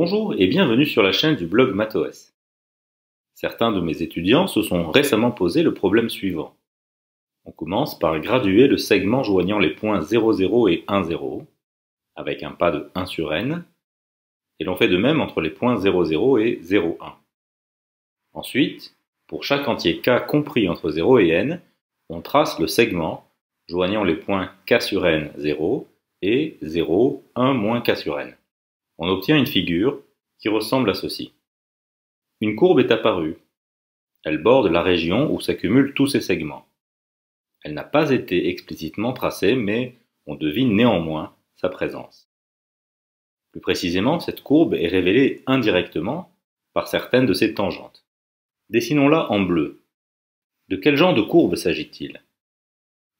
Bonjour et bienvenue sur la chaîne du blog MathOS. Certains de mes étudiants se sont récemment posé le problème suivant. On commence par graduer le segment joignant les points 0, 0 et 1, 0, avec un pas de 1 sur n, et l'on fait de même entre les points 0, 0 et 0, 1. Ensuite, pour chaque entier k compris entre 0 et n, on trace le segment joignant les points k sur n, 0, et 0, 1 moins k sur n. On obtient une figure qui ressemble à ceci. Une courbe est apparue. Elle borde la région où s'accumulent tous ces segments. Elle n'a pas été explicitement tracée, mais on devine néanmoins sa présence. Plus précisément, cette courbe est révélée indirectement par certaines de ses tangentes. Dessinons-la en bleu. De quel genre de courbe s'agit-il?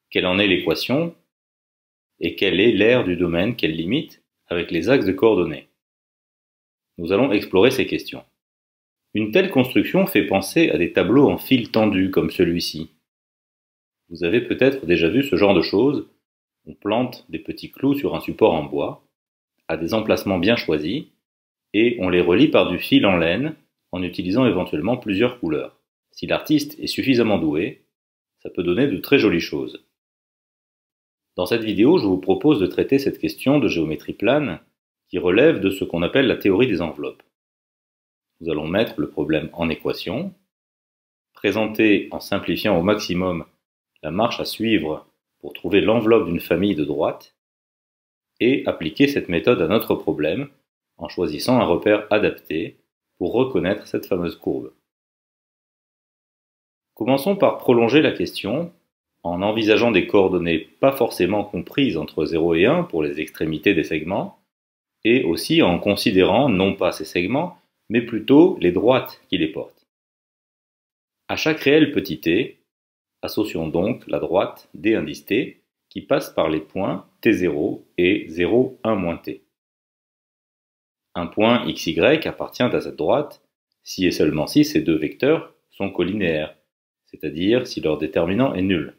Quelle en est l'équation? Et quelle est l'aire du domaine qu'elle limite avec les axes de coordonnées? Nous allons explorer ces questions. Une telle construction fait penser à des tableaux en fil tendu comme celui-ci. Vous avez peut-être déjà vu ce genre de choses. On plante des petits clous sur un support en bois, à des emplacements bien choisis, et on les relie par du fil en laine en utilisant éventuellement plusieurs couleurs. Si l'artiste est suffisamment doué, ça peut donner de très jolies choses. Dans cette vidéo, je vous propose de traiter cette question de géométrie plane qui relève de ce qu'on appelle la théorie des enveloppes. Nous allons mettre le problème en équation, présenter en simplifiant au maximum la marche à suivre pour trouver l'enveloppe d'une famille de droites, et appliquer cette méthode à notre problème en choisissant un repère adapté pour reconnaître cette fameuse courbe. Commençons par prolonger la question en envisageant des coordonnées pas forcément comprises entre 0 et 1 pour les extrémités des segments, et aussi en considérant non pas ces segments, mais plutôt les droites qui les portent. À chaque réel petit t, associons donc la droite d indice t qui passe par les points t0 et 0, 1 moins t. Un point xy appartient à cette droite si et seulement si ces deux vecteurs sont colinéaires, c'est-à-dire si leur déterminant est nul.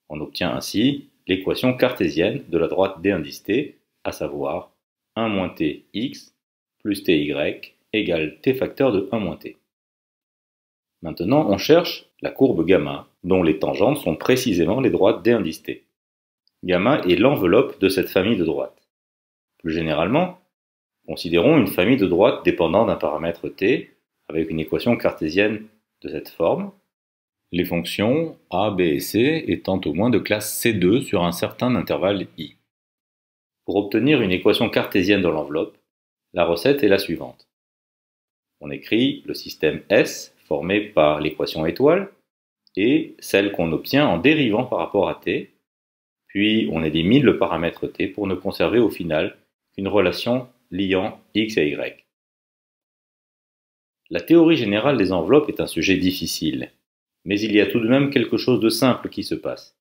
On obtient ainsi l'équation cartésienne de la droite d indice t, à savoir 1 moins t x plus ty égale t facteur de 1 moins t. Maintenant, on cherche la courbe gamma, dont les tangentes sont précisément les droites d indice t. Gamma est l'enveloppe de cette famille de droites. Plus généralement, considérons une famille de droites dépendant d'un paramètre t, avec une équation cartésienne de cette forme, les fonctions a, b et c étant au moins de classe C2 sur un certain intervalle i. Pour obtenir une équation cartésienne dans l'enveloppe, la recette est la suivante. On écrit le système S formé par l'équation étoile et celle qu'on obtient en dérivant par rapport à t, puis on élimine le paramètre t pour ne conserver au final qu'une relation liant x et y. La théorie générale des enveloppes est un sujet difficile, mais il y a tout de même quelque chose de simple qui se passe.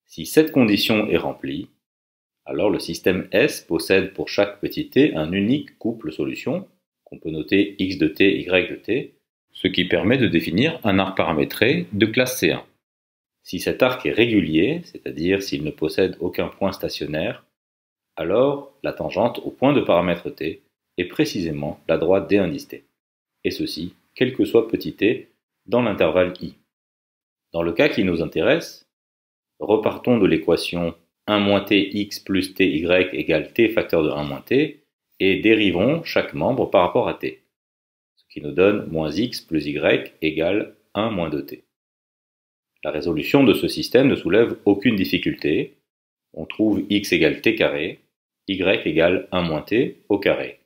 Si cette condition est remplie, alors le système S possède pour chaque petit t un unique couple solution, qu'on peut noter x de t, y de t, ce qui permet de définir un arc paramétré de classe C1. Si cet arc est régulier, c'est-à-dire s'il ne possède aucun point stationnaire, alors la tangente au point de paramètre t est précisément la droite d indice t, et ceci, quel que soit petit t, dans l'intervalle i. Dans le cas qui nous intéresse, repartons de l'équation 1 moins t x plus ty égale t facteur de 1 moins t, et dérivons chaque membre par rapport à t, ce qui nous donne moins x plus y égale 1 moins 2t. La résolution de ce système ne soulève aucune difficulté. On trouve x égale t carré, y égale 1 moins t au carré,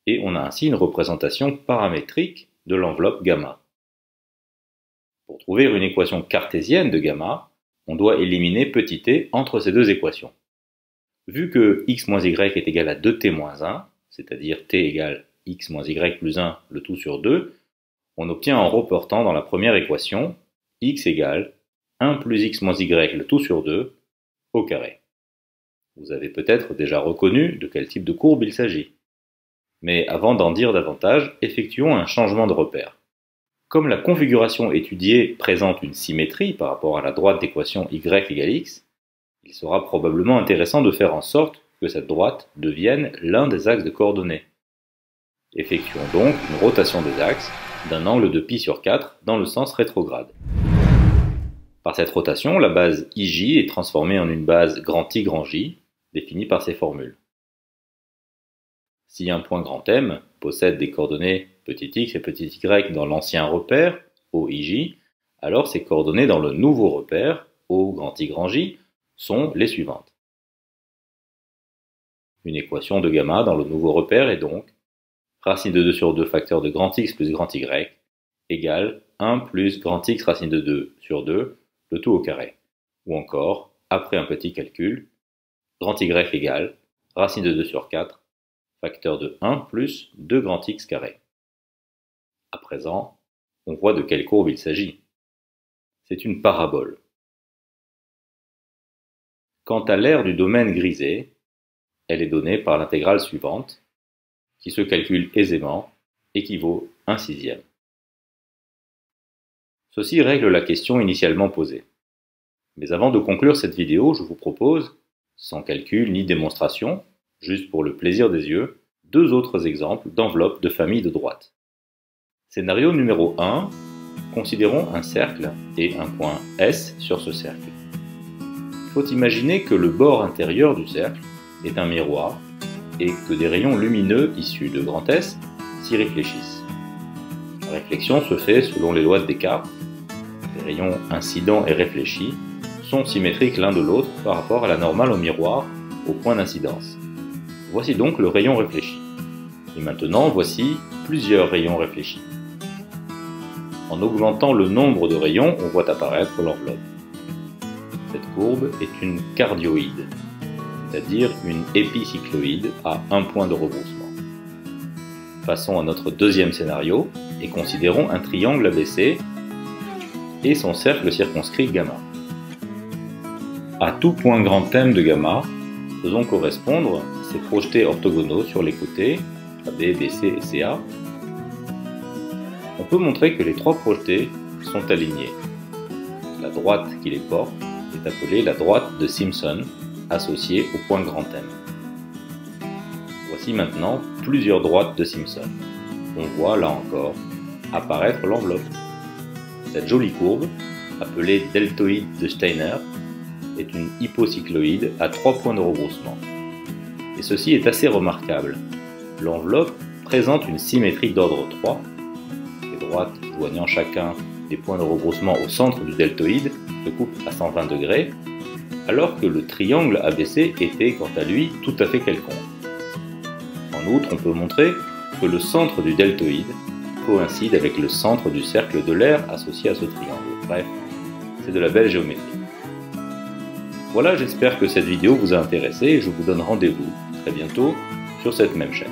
et on a ainsi une représentation paramétrique de l'enveloppe gamma. Pour trouver une équation cartésienne de gamma, on doit éliminer petit t entre ces deux équations. Vu que x moins y est égal à 2t moins 1, c'est-à-dire t égale x moins y plus 1 le tout sur 2, on obtient en reportant dans la première équation x égale 1 plus x moins y le tout sur 2 au carré. Vous avez peut-être déjà reconnu de quel type de courbe il s'agit. Mais avant d'en dire davantage, effectuons un changement de repère. Comme la configuration étudiée présente une symétrie par rapport à la droite d'équation y égale x, il sera probablement intéressant de faire en sorte que cette droite devienne l'un des axes de coordonnées. Effectuons donc une rotation des axes d'un angle de π/4 dans le sens rétrograde. Par cette rotation, la base IJ est transformée en une base grand I grand J, définie par ces formules. Si un point grand M possède des coordonnées petit x et petit y dans l'ancien repère, OIJ, alors ses coordonnées dans le nouveau repère, O grand I grand J, sont les suivantes. Une équation de gamma dans le nouveau repère est donc racine de 2 sur 2 facteur de grand X plus grand Y égale 1 plus grand X racine de 2 sur 2, le tout au carré. Ou encore, après un petit calcul, grand Y égale racine de 2 sur 4, facteur de 1 plus 2 grand X carré. À présent, on voit de quelle courbe il s'agit. C'est une parabole. Quant à l'aire du domaine grisé, elle est donnée par l'intégrale suivante, qui se calcule aisément et qui vaut 1/6. Ceci règle la question initialement posée. Mais avant de conclure cette vidéo, je vous propose, sans calcul ni démonstration, juste pour le plaisir des yeux, 2 autres exemples d'enveloppes de famille de droite. Scénario numéro 1, considérons un cercle et un point S sur ce cercle. Il faut imaginer que le bord intérieur du cercle est un miroir et que des rayons lumineux issus de grand S s'y réfléchissent. La réflexion se fait selon les lois de Descartes. Les rayons incidents et réfléchis sont symétriques l'un de l'autre par rapport à la normale au miroir au point d'incidence. Voici donc le rayon réfléchi. Et maintenant, voici plusieurs rayons réfléchis. En augmentant le nombre de rayons, on voit apparaître l'enveloppe. Cette courbe est une cardioïde, c'est-à-dire une épicycloïde à un point de rebroussement. Passons à notre deuxième scénario et considérons un triangle ABC et son cercle circonscrit gamma. À tout point grand M de gamma, faisons correspondre ces projetés orthogonaux sur les côtés, AB, BC et CA. On peut montrer que les 3 projetés sont alignés. La droite qui les porte est appelée la droite de Simpson, associée au point grand M. Voici maintenant plusieurs droites de Simpson. On voit là encore apparaître l'enveloppe. Cette jolie courbe, appelée deltoïde de Steiner, est une hypocycloïde à 3 points de rebroussement. Et ceci est assez remarquable. L'enveloppe présente une symétrie d'ordre 3, les droites joignant chacun des points de rebroussement au centre du deltoïde se coupent à 120 degrés, alors que le triangle ABC était quant à lui tout à fait quelconque. En outre, on peut montrer que le centre du deltoïde coïncide avec le centre du cercle de l'aire associé à ce triangle. Bref, c'est de la belle géométrie. Voilà, j'espère que cette vidéo vous a intéressé et je vous donne rendez-vous très bientôt sur cette même chaîne.